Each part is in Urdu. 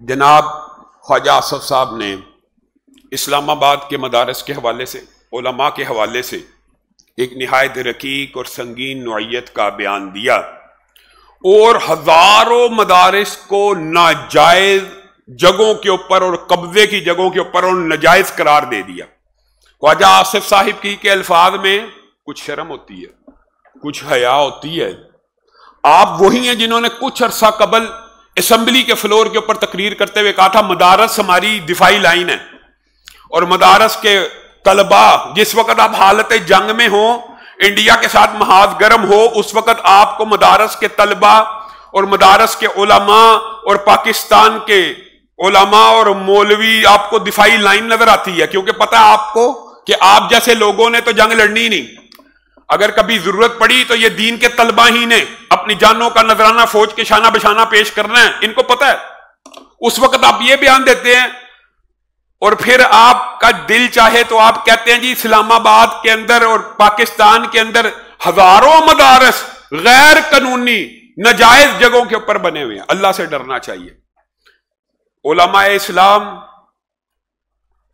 جناب خواجہ آصف صاحب نے اسلام آباد کے مدارس کے حوالے سے، علماء کے حوالے سے ایک نہایت رقیق اور سنگین نوعیت کا بیان دیا اور ہزاروں مدارس کو ناجائز جگہوں کے اوپر اور قبضے کی جگہوں کے اوپر اور ناجائز قرار دے دیا۔ خواجہ آصف صاحب کی کے الفاظ میں کچھ شرم ہوتی ہے، کچھ حیا ہوتی ہے۔ آپ وہی ہیں جنہوں نے کچھ عرصہ قبل اسمبلی کے فلور کے اوپر تقریر کرتے ہوئے کہا تھا مدارس ہماری دفاعی لائن ہے، اور مدارس کے طلبہ جس وقت آپ حالت جنگ میں ہوں، انڈیا کے ساتھ محاذ گرم ہو، اس وقت آپ کو مدارس کے طلبہ اور مدارس کے علماء اور پاکستان کے علماء اور مولوی آپ کو دفاعی لائن نظر آتی ہے، کیونکہ پتہ ہے آپ کو کہ آپ جیسے لوگوں نے تو جنگ لڑنی نہیں، اگر کبھی ضرورت پڑی تو یہ دین کے طلبہ ہی نے اپنی جانوں کا نذرانہ فوج کے شانہ بشانہ پیش کرنا ہے، ان کو پتہ ہے۔ اس وقت آپ یہ بیان دیتے ہیں اور پھر آپ کا دل چاہے تو آپ کہتے ہیں جی اسلام آباد کے اندر اور پاکستان کے اندر ہزاروں مدارس غیر قانونی ناجائز جگہوں کے اوپر بنے ہوئے ہیں۔ اللہ سے ڈرنا چاہیے۔ علماء اسلام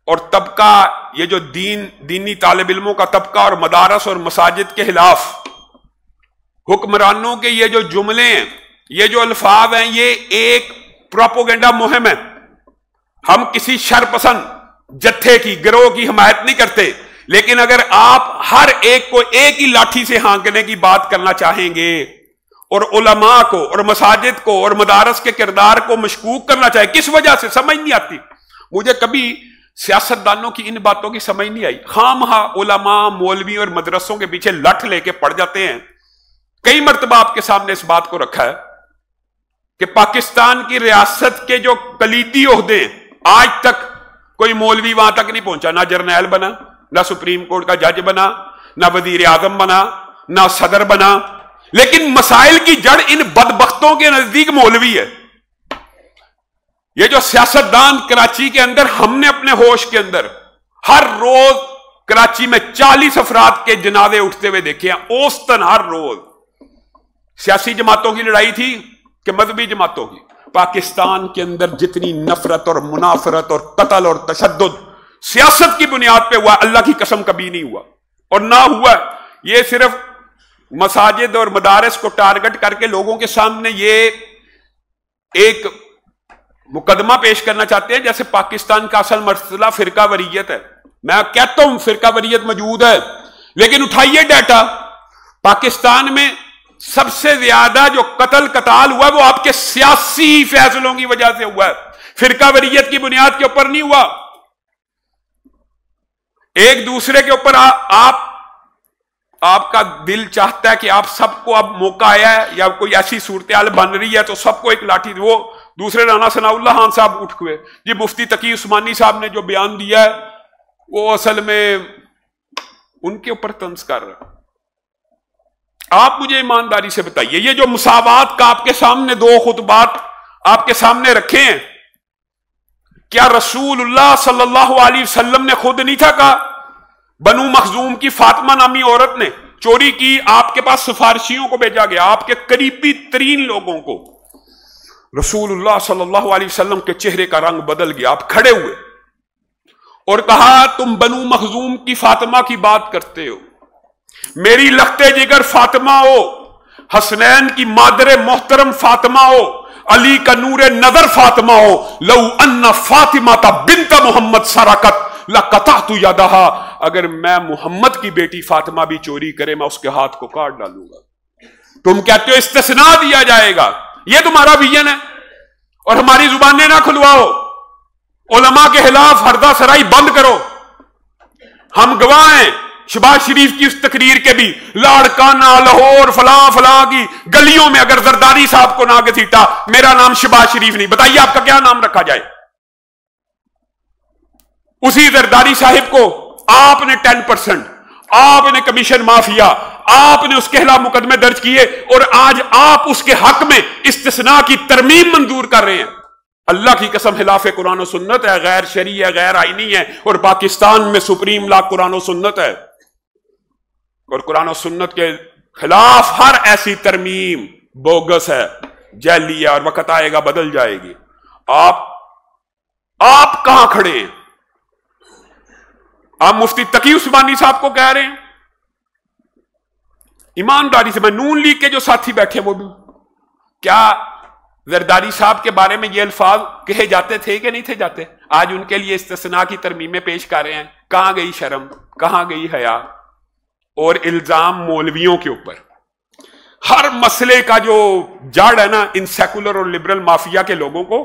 اور طبقہ، یہ جو دینی طالب علموں کا طبقہ اور مدارس اور مساجد کے خلاف حکمرانوں کے یہ جو جملے ہیں، یہ جو الفاظ ہیں، یہ ایک پروپیگنڈا مہم ہے۔ ہم کسی شر پسند جتھے کی، گروہ کی حمایت نہیں کرتے، لیکن اگر آپ ہر ایک کو ایک ہی لاٹھی سے ہانکنے کی بات کرنا چاہیں گے اور علماء کو اور مساجد کو اور مدارس کے کردار کو مشکوک کرنا چاہیں، کس وجہ سے سمجھ نہیں آتی۔ مجھے کبھی سیاستدانوں کی ان باتوں کی سمجھ نہیں آئی۔ خواہ علماء، مولوی اور مدرسوں کے پیچھے لٹھ لے کے پڑ جاتے ہیں۔ کئی مرتبہ آپ کے سامنے اس بات کو رکھا ہے کہ پاکستان کی ریاست کے جو کلیدی عہدے ہیں، آج تک کوئی مولوی وہاں تک نہیں پہنچا، نہ جرنیل بنا، نہ سپریم کورٹ کا جج بنا، نہ وزیر اعظم بنا، نہ صدر بنا، لیکن مسائل کی جڑ ان بدبختوں کے نزدیک مولوی ہے۔ یہ جو سیاستدان کراچی کے اندر، ہم نے اپنے ہوش کے اندر ہر روز کراچی میں 40 افراد کے جنازے اٹھتے ہوئے دیکھے ہیں، اوسطن ہر روز۔ سیاسی جماعتوں کی لڑائی تھی کہ مذہبی جماعتوں کی؟ پاکستان کے اندر جتنی نفرت اور منافرت اور قتل اور تشدد سیاست کی بنیاد پہ ہوا، اللہ کی قسم کبھی نہیں ہوا اور نہ ہوا۔ یہ صرف مساجد اور مدارس کو ٹارگٹ کر کے لوگوں کے سامنے یہ ایک مقدمہ پیش کرنا چاہتے ہیں جیسے پاکستان کا اصل مسئلہ فرقہ واریت ہے۔ میں کہتا ہوں فرقہ واریت موجود ہے، لیکن اٹھائیے ڈیٹا، پاکستان میں سب سے زیادہ جو قتل قتال ہوا وہ آپ کے سیاسی فیصلوں کی وجہ سے ہوا ہے، فرقہ واریت کی بنیاد کے اوپر نہیں ہوا۔ ایک دوسرے کے اوپر آپ کا دل چاہتا ہے کہ آپ سب کو اب موقع آیا ہے یا کوئی ایسی صورتحال بن رہی ہے تو سب کو ایک لاٹھی، وہ دوسرے رانا ثناء اللہ خان صاحب اٹھ ہوئے جی مفتی تقی عثمانی صاحب نے جو بیان دیا ہے وہ اصل میں ان کے اوپر طنز کر رہا ہے۔ آپ مجھے ایمانداری سے بتائیے، یہ جو مساوات کا آپ کے سامنے دو خطبات آپ کے سامنے رکھے ہیں، کیا رسول اللہ صلی اللہ علیہ وسلم نے خود نہیں تھا کہا؟ بنو مخزوم کی فاطمہ نامی عورت نے چوری کی، آپ کے پاس سفارشیوں کو بھیجا گیا، آپ کے قریبی ترین لوگوں کو۔ رسول اللہ صلی اللہ علیہ وسلم کے چہرے کا رنگ بدل گیا، آپ کھڑے ہوئے اور کہا تم بنو مخزوم کی فاطمہ کی بات کرتے ہو، میری لختے جگر فاطمہ ہو، حسنین کی مادر محترم فاطمہ ہو، علی کا نور نظر فاطمہ ہو، لو ان فاطمہ بنت محمد سرقت لقطعت یدہا، اگر میں محمد کی بیٹی فاطمہ بھی چوری کرے میں اس کے ہاتھ کو کاٹ ڈالوں گا۔ تم کہتے ہو استثناء دیا جائے گا، یہ تمہارا ویژن ہے اور ہماری زبانیں نہ کھلواؤ، علماء کے خلاف ہردہ سرائی بند کرو۔ ہم گواہ ہیں شہباز شریف کی اس تقریر کے بھی، لاڑکانہ، لاہور، فلاں فلاں کی گلیوں میں اگر زرداری صاحب کو نہ گھسیٹا، میرا نام شہباز شریف نہیں، بتائیے آپ کا کیا نام رکھا جائے؟ اسی زرداری صاحب کو آپ نے 10%، آپ نے کمیشن مافیا، آپ نے اس کے خلاف مقدمے درج کیے اور آج آپ اس کے حق میں استثناء کی ترمیم منظور کر رہے ہیں۔ اللہ کی قسم خلاف قرآن و سنت ہے، غیر شرعی ہے، غیر آئینی ہے، اور پاکستان میں سپریم لا قرآن و سنت ہے، اور قرآن و سنت کے خلاف ہر ایسی ترمیم بوگس ہے، جعلی ہے، اور وقت آئے گا بدل جائے گی۔ آپ کہاں کھڑے ہیں؟ آپ مفتی تقی عثمانی صاحب کو کہہ رہے ہیں، ایمانداری سے میں نون لیگ کے جو ساتھی بیٹھے وہ بھی، کیا زرداری صاحب کے بارے میں یہ الفاظ کہے جاتے تھے کہ نہیں تھے جاتے؟ آج ان کے لیے استثناء کی ترمیمیں پیش کر رہے ہیں. کہاں گئی شرم، کہاں گئی حیا؟ اور الزام مولویوں کے اوپر. ہر مسئلے کا جو جڑ ہے نا، ان سیکولر اور لبرل مافیا کے لوگوں کو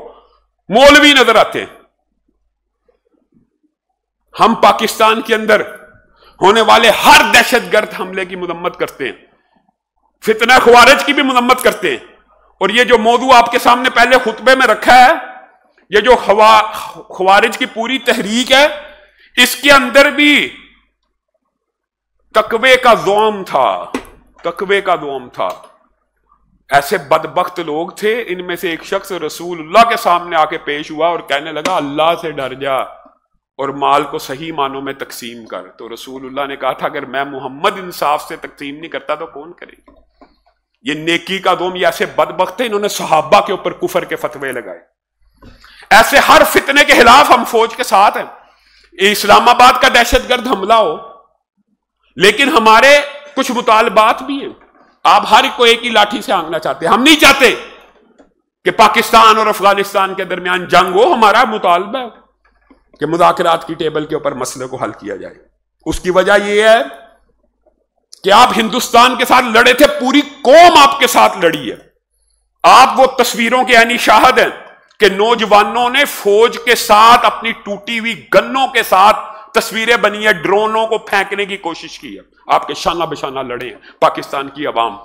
مولوی نظر آتے ہیں. ہم پاکستان کے اندر ہونے والے ہر دہشت گرد حملے کی مذمت کرتے ہیں، فتنہ خوارج کی بھی مذمت کرتے ہیں. اور یہ جو موضوع آپ کے سامنے پہلے خطبے میں رکھا ہے، یہ جو خوارج کی پوری تحریک ہے، اس کے اندر بھی تقوی کا زوم تھا، تقوی کا زوم تھا. ایسے بدبخت لوگ تھے، ان میں سے ایک شخص رسول اللہ کے سامنے آ کے پیش ہوا اور کہنے لگا اللہ سے ڈر جا اور مال کو صحیح معنوں میں تقسیم کر. تو رسول اللہ نے کہا تھا اگر میں محمد انصاف سے تقسیم نہیں کرتا تو کون کرے گا؟ یہ نیکی کا دوم. یہ ایسے بدبخت تھے، انہوں نے صحابہ کے اوپر کفر کے فتوے لگائے. ایسے ہر فتنے کے خلاف ہم فوج کے ساتھ ہیں. اسلام آباد کا دہشت گرد حملہ ہو، لیکن ہمارے کچھ مطالبات بھی ہیں. آپ ہر ایک کو ایک ہی لاٹھی سے آنگنا چاہتے ہیں. ہم نہیں چاہتے کہ پاکستان اور افغانستان کے درمیان جنگ ہو. ہمارا مطالبہ ہے کہ مذاکرات کی ٹیبل کے اوپر مسئلے کو حل کیا جائے. اس کی وجہ یہ ہے کہ آپ ہندوستان کے ساتھ لڑے تھے، پوری قوم آپ کے ساتھ لڑی ہے. آپ وہ تصویروں کے عینی شاہد ہیں کہ نوجوانوں نے فوج کے ساتھ اپنی ٹوٹی ہوئی گنوں کے ساتھ تصویریں بنی ہیں، ڈرونوں کو پھینکنے کی کوشش کی ہے. آپ کے شانہ بشانہ لڑے ہیں پاکستان کی عوام.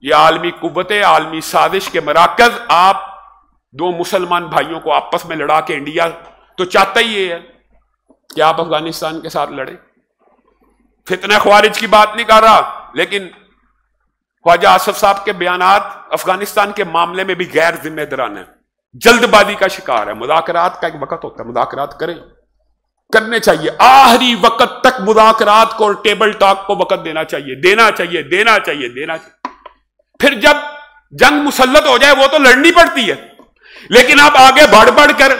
یہ عالمی قوتیں، عالمی سازش کے مراکز آپ دو مسلمان بھائیوں کو آپس میں لڑا کے انڈیا تو چاہتا ہی یہ ہے کہ آپ افغانستان کے ساتھ لڑیں. فتنہ خوارج کی بات نہیں کر رہا، لیکن خواجہ آصف صاحب کے بیانات افغانستان کے معاملے میں بھی غیر ذمہ دارانہ ہیں، جلد بازی کا شکار ہے. مذاکرات کا ایک وقت ہوتا ہے، مذاکرات کرنے چاہیے. آخری وقت تک مذاکرات کو اور ٹیبل ٹاک کو وقت دینا چاہیے، دینا چاہیے، دینا چاہیے، دینا چاہیے. پھر جب جنگ مسلط ہو جائے وہ تو لڑنی پڑتی ہے. لیکن آپ آگے بڑھ بڑھ کر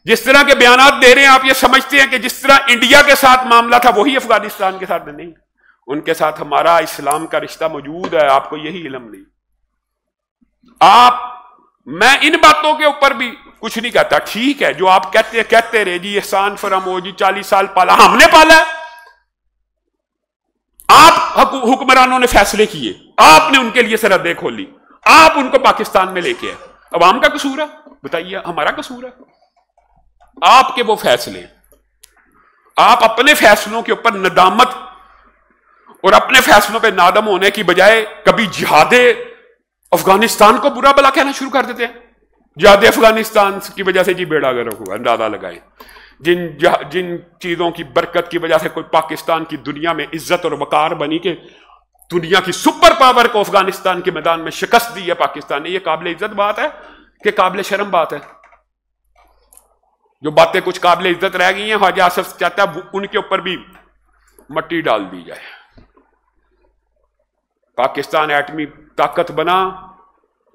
جس طرح کے بیانات دے رہے ہیں، آپ یہ سمجھتے ہیں کہ جس طرح انڈیا کے ساتھ معاملہ تھا وہی افغانستان کے ساتھ نہیں. ان کے ساتھ ہمارا اسلام کا رشتہ موجود ہے، آپ کو یہی علم نہیں. میں ان باتوں کے اوپر بھی کچھ نہیں کہتا. ٹھیک ہے، جو آپ کہتے رہے جی احسان فرمو جی 40 سال پالا، ہم نے پالا ہے. آپ حکمرانوں نے فیصلے کیے، آپ نے ان کے لیے سرحدیں کھولی، آپ ان کو پاکستان میں لے کے آئے. عوام کا قصور ہے؟ بتائیے، ہمارا قصور ہے؟ آپ کے وہ فیصلے، آپ اپنے فیصلوں کے اوپر ندامت اور اپنے فیصلوں پہ نادم ہونے کی بجائے کبھی جہاد افغانستان کو برا بلا کہنا شروع کر دیتے ہیں. جہاد افغانستان کی وجہ سے جی بیڑا گرک ہوا. اندازہ لگائیں جن چیزوں کی برکت کی وجہ سے کوئی پاکستان کی دنیا میں عزت اور وقار بنی کہ دنیا کی سپر پاور کو افغانستان کے میدان میں شکست دی ہے پاکستان نے. یہ قابل عزت بات ہے کہ قابل شرم بات ہے؟ جو باتیں کچھ قابل عزت رہ گئی ہیں، خواجہ آصف چاہتا ہے ان کے اوپر بھی مٹی ڈال دی جائے. پاکستان ایٹمی طاقت بنا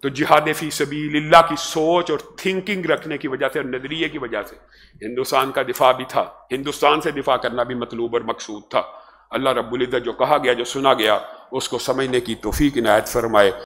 تو جہاد فی سبیل اللہ کی سوچ اور تھنکنگ رکھنے کی وجہ سے اور نظریے کی وجہ سے ہندوستان کا دفاع بھی تھا. ہندوستان سے دفاع کرنا بھی مطلوب اور مقصود تھا. اللہ رب العزت جو کہا گیا، جو سنا گیا، اس کو سمجھنے کی توفیق عنایت فرمائے.